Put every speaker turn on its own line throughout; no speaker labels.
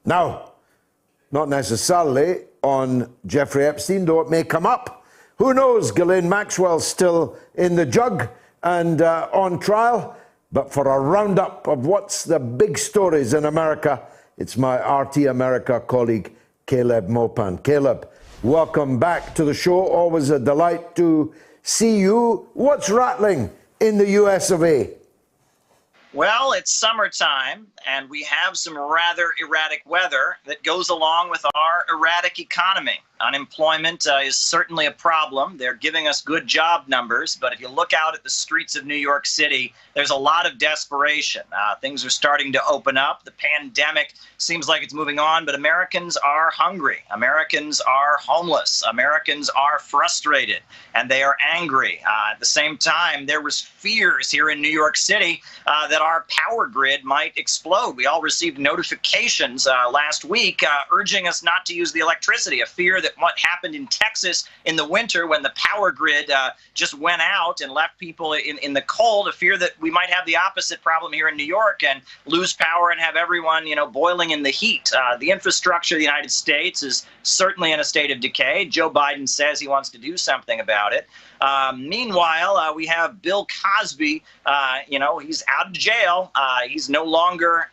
Now, not necessarily on Jeffrey Epstein, though it may come up. Who knows? Ghislaine Maxwell's still in the jug and on trial. But for a roundup of what's the big stories in America, it's my RT America colleague, Caleb Maupin. Caleb, welcome back to the show. Always a delight to see you. What's rattling in the US of A?
Well, it's summertime, and we have some rather erratic weather that goes along with our erratic economy. Unemployment is certainly a problem. They're giving us good job numbers, but if you look out at the streets of New York City, there's a lot of desperation. Things are starting to open up. The pandemic seems like it's moving on, but Americans are hungry. Americans are homeless. Americans are frustrated, and they are angry. At the same time, there was fears here in New York City that our power grid might explode. We all received notifications last week urging us not to use the electricity, a fear that what happened in Texas in the winter when the power grid just went out and left people in the cold, a fear that we might have the opposite problem here in New York and lose power and have everyone, boiling in the heat. The infrastructure of the United States is certainly in a state of decay. Joe Biden says he wants to do something about it. Meanwhile, we have Bill Cosby. He's out of jail. He's no longer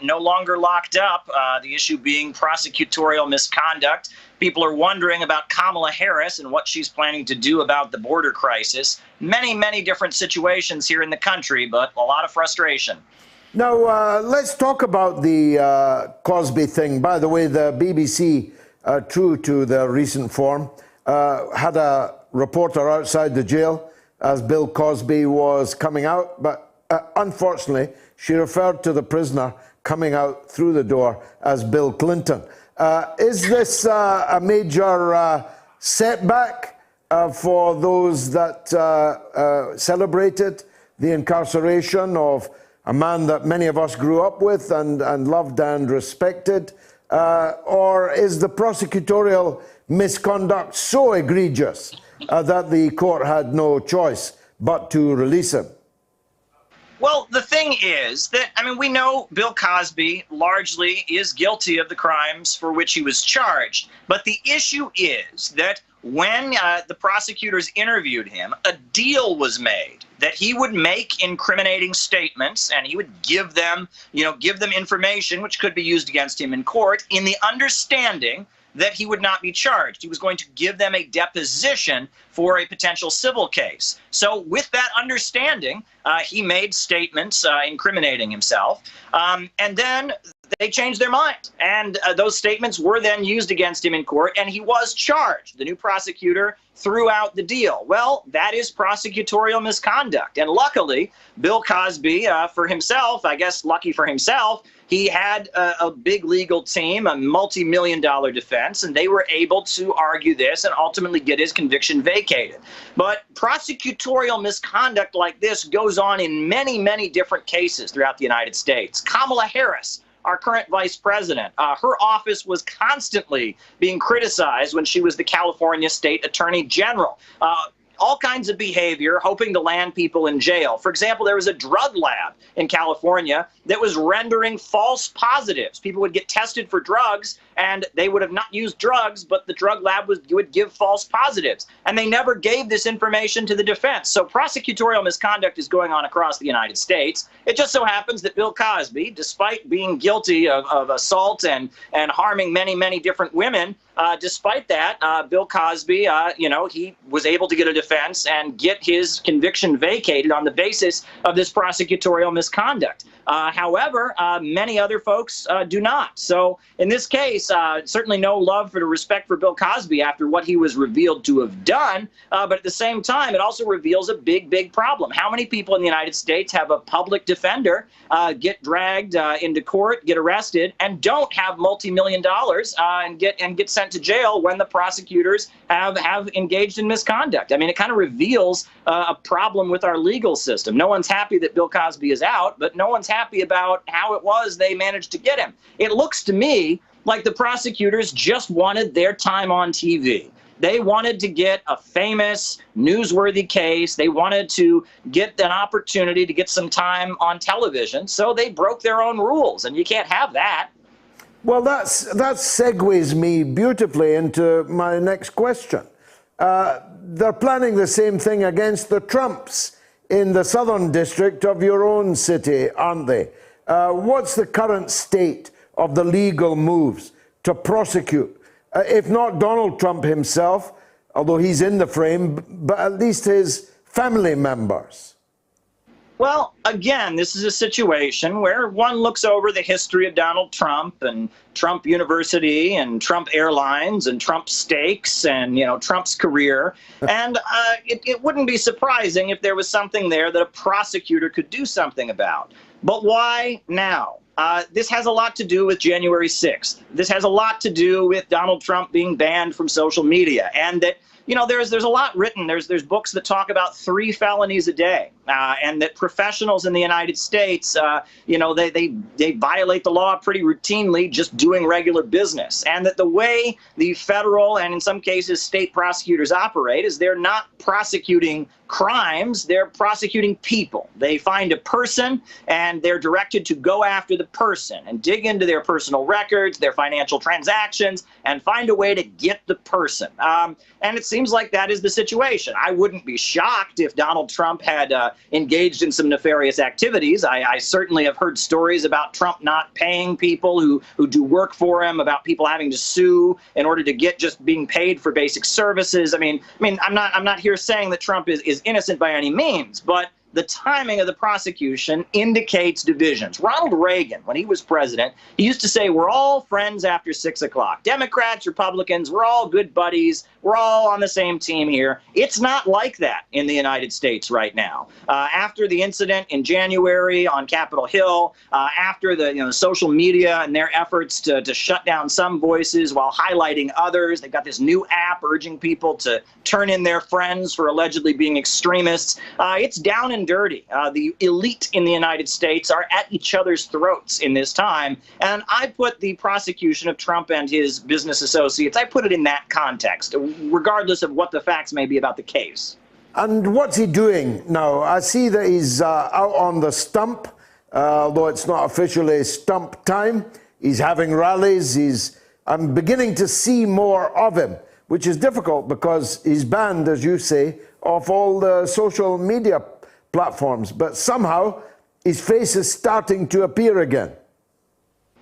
locked up. The issue being prosecutorial misconduct. People are wondering about Kamala Harris and what she's planning to do about the border crisis. Many, many different situations here in the country, but a lot of frustration.
Now, let's talk about the Cosby thing. By the way, the BBC, true to their recent form, had a reporter outside the jail as Bill Cosby was coming out, but unfortunately, she referred to the prisoner coming out through the door as Bill Clinton. Is this a major setback for those that celebrated the incarceration of a man that many of us grew up with and loved and respected? Or is the prosecutorial misconduct so egregious that the court had no choice but to release him?
Well, the thing is that, we know Bill Cosby largely is guilty of the crimes for which he was charged. But the issue is that when the prosecutors interviewed him, a deal was made that he would make incriminating statements and he would give them information which could be used against him in court in the understanding that he would not be charged. He was going to give them a deposition for a potential civil case. So with that understanding, he made statements incriminating himself, and then they changed their mind. And those statements were then used against him in court, and he was charged. The new prosecutor threw out the deal. Well, that is prosecutorial misconduct. And luckily, Bill Cosby, for himself, I guess lucky for himself, he had a big legal team, a multi-million-dollar defense, and they were able to argue this and ultimately get his conviction vacated. But prosecutorial misconduct like this goes on in many, many different cases throughout the United States. Kamala Harris, our current vice president, her office was constantly being criticized when she was the California State Attorney General. All kinds of behavior, hoping to land people in jail. For example, there was a drug lab in California that was rendering false positives. People would get tested for drugs, and they would have not used drugs, but the drug lab would give false positives. And they never gave this information to the defense. So prosecutorial misconduct is going on across the United States. It just so happens that Bill Cosby, despite being guilty of assault and harming many, many different women, despite that, Bill Cosby, he was able to get a defense and get his conviction vacated on the basis of this prosecutorial misconduct. However, many other folks do not. So in this case, certainly no love for the respect for Bill Cosby after what he was revealed to have done. But at the same time, it also reveals a big, big problem. How many people in the United States have a public defender get dragged into court, get arrested, and don't have multi-million dollars and get sent to jail when the prosecutors have engaged in misconduct? I mean, it kind of reveals a problem with our legal system. No one's happy that Bill Cosby is out, but no one's happy about how it was they managed to get him. It looks to me like the prosecutors just wanted their time on TV. They wanted to get a famous, newsworthy case. They wanted to get an opportunity to get some time on television. So they broke their own rules, and you can't have that.
Well, that segues me beautifully into my next question. They're planning the same thing against the Trumps in the southern district of your own city, aren't they? What's the current state of the legal moves to prosecute, if not Donald Trump himself, although he's in the frame, but at least his family members?
Well, again, this is a situation where one looks over the history of Donald Trump and Trump University and Trump Airlines and Trump Steaks and, Trump's career. And it wouldn't be surprising if there was something there that a prosecutor could do something about. But why now? This has a lot to do with January 6th. This has a lot to do with Donald Trump being banned from social media, and that there's a lot written. There's books that talk about 3 felonies a day, and that professionals in the United States, they violate the law pretty routinely just doing regular business, and that the way the federal and in some cases state prosecutors operate is they're not prosecuting crimes, they're prosecuting people. They find a person and they're directed to go after the person and dig into their personal records, their financial transactions, and find a way to get the person. And it seems like that is the situation. I wouldn't be shocked if Donald Trump had engaged in some nefarious activities. I certainly have heard stories about Trump not paying people who do work for him, about people having to sue in order to get just being paid for basic services. I mean, I'm not here saying that Trump is innocent by any means, but the timing of the prosecution indicates divisions. Ronald Reagan, when he was president, he used to say, we're all friends after 6 o'clock. Democrats, Republicans, we're all good buddies. We're all on the same team here. It's not like that in the United States right now. After the incident in January on Capitol Hill, after the social media and their efforts to shut down some voices while highlighting others, they've got this new app urging people to turn in their friends for allegedly being extremists. It's down and dirty. The elite in the United States are at each other's throats in this time. And I put the prosecution of Trump and his business associates, I put it in that context, regardless of what the facts may be about the case.
And what's he doing now? I see that he's out on the stump, although it's not officially stump time. He's having rallies. I'm beginning to see more of him, which is difficult because he's banned, as you say, off all the social media platforms. But somehow his face is starting to appear again.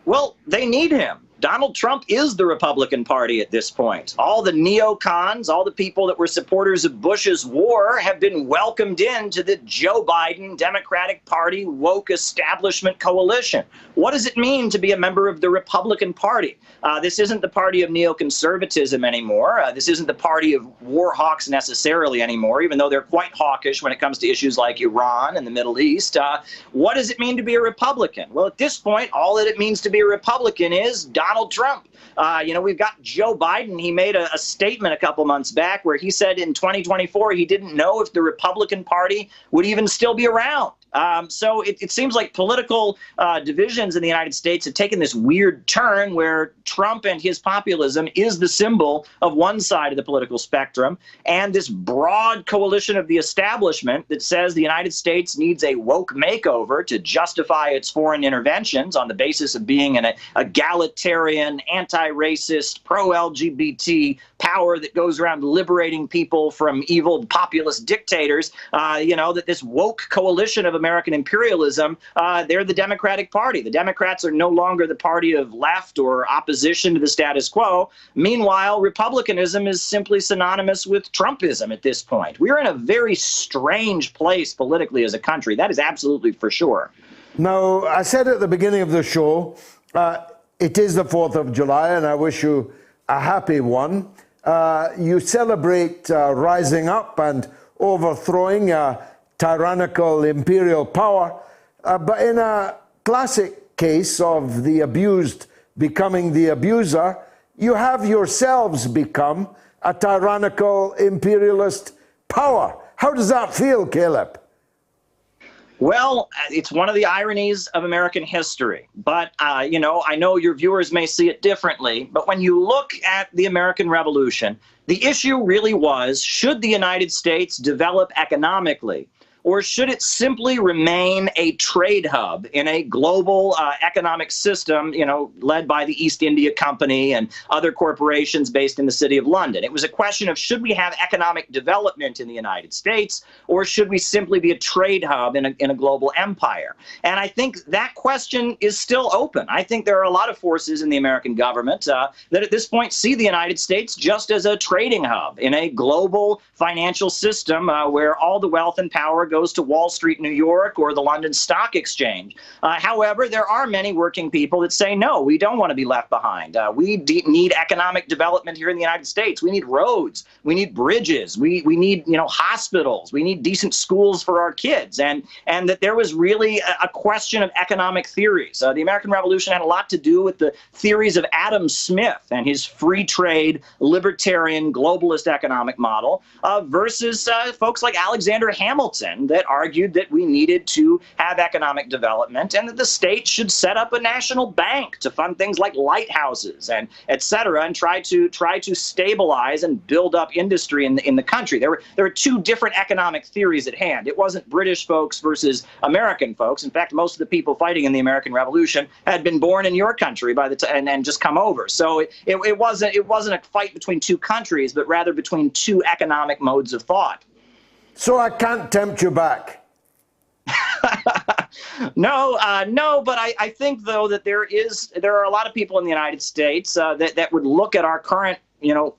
Well, they need him. Donald Trump is the Republican Party at this point. All the neocons, all the people that were supporters of Bush's war have been welcomed into the Joe Biden Democratic Party woke establishment coalition. What does it mean to be a member of the Republican Party? This isn't the party of neoconservatism anymore. This isn't the party of war hawks necessarily anymore, even though they're quite hawkish when it comes to issues like Iran and the Middle East. What does it mean to be a Republican? Well, at this point, all that it means to be a Republican is Donald Trump. We've got Joe Biden. He made a statement a couple months back where he said in 2024 he didn't know if the Republican Party would even still be around. So it seems like political divisions in the United States have taken this weird turn where Trump and his populism is the symbol of one side of the political spectrum, and this broad coalition of the establishment that says the United States needs a woke makeover to justify its foreign interventions on the basis of being an egalitarian, anti-racist, pro-LGBT power that goes around liberating people from evil populist dictators, that this woke coalition of American imperialism, they're the Democratic Party. The Democrats are no longer the party of left or opposition to the status quo. Meanwhile, Republicanism is simply synonymous with Trumpism at this point. We're in a very strange place politically as a country. That is absolutely for sure.
Now, I said at the beginning of the show, it is the 4th of July, and I wish you a happy one. You celebrate rising up and overthrowing tyrannical imperial power, but in a classic case of the abused becoming the abuser, you have yourselves become a tyrannical imperialist power. How does that feel, Caleb?
Well, it's one of the ironies of American history. But, I know your viewers may see it differently. But when you look at the American Revolution, the issue really was, should the United States develop economically or should it simply remain a trade hub in a global economic system, led by the East India Company and other corporations based in the city of London? It was a question of, should we have economic development in the United States, or should we simply be a trade hub in a global empire? And I think that question is still open. I think there are a lot of forces in the American government that at this point see the United States just as a trading hub in a global financial system where all the wealth and power goes to Wall Street, New York, or the London Stock Exchange. However, there are many working people that say, no, we don't want to be left behind. We need economic development here in the United States. We need roads. We need bridges. We need, hospitals. We need decent schools for our kids. And that there was really a question of economic theories. The American Revolution had a lot to do with the theories of Adam Smith and his free trade, libertarian, globalist economic model versus folks like Alexander Hamilton that argued that we needed to have economic development and that the state should set up a national bank to fund things like lighthouses and et cetera, and try to stabilize and build up industry in the country. There were two different economic theories at hand. It wasn't British folks versus American folks. In fact, most of the people fighting in the American Revolution had been born in your country by the time and just come over. So it wasn't a fight between two countries, but rather between two economic modes of thought.
So I can't tempt you back.
No, but I think, though, that there are a lot of people in the United States that would look at our current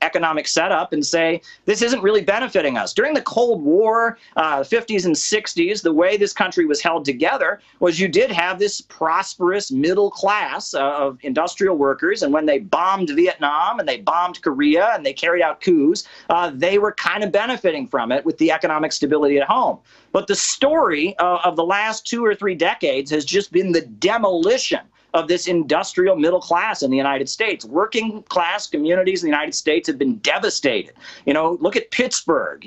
economic setup and say, this isn't really benefiting us. During the Cold War, 50s and 60s, the way this country was held together was you did have this prosperous middle class of industrial workers. And when they bombed Vietnam and they bombed Korea and they carried out coups, they were kind of benefiting from it with the economic stability at home. But the story of the last 2 or 3 decades has just been the demolition of this industrial middle class in the United States. Working class communities in the United States have been devastated. Look at Pittsburgh,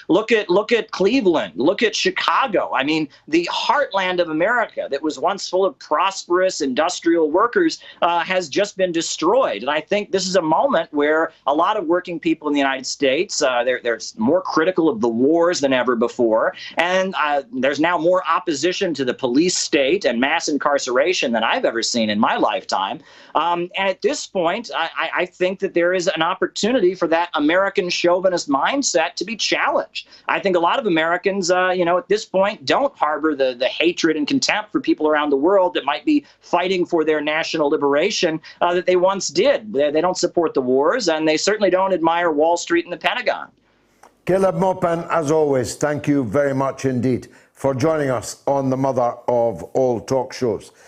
look at Cleveland, look at Chicago. I mean, the heartland of America that was once full of prosperous industrial workers has just been destroyed. And I think this is a moment where a lot of working people in the United States, they're more critical of the wars than ever before. And there's now more opposition to the police state and mass incarceration than I've ever seen in my lifetime. And at this point, I think that there is an opportunity for that American chauvinist mindset to be challenged. I think a lot of Americans, at this point, don't harbor the hatred and contempt for people around the world that might be fighting for their national liberation that they once did. They don't support the wars, and they certainly don't admire Wall Street and the Pentagon.
Caleb Maupin, as always, thank you very much indeed for joining us on the mother of all talk shows.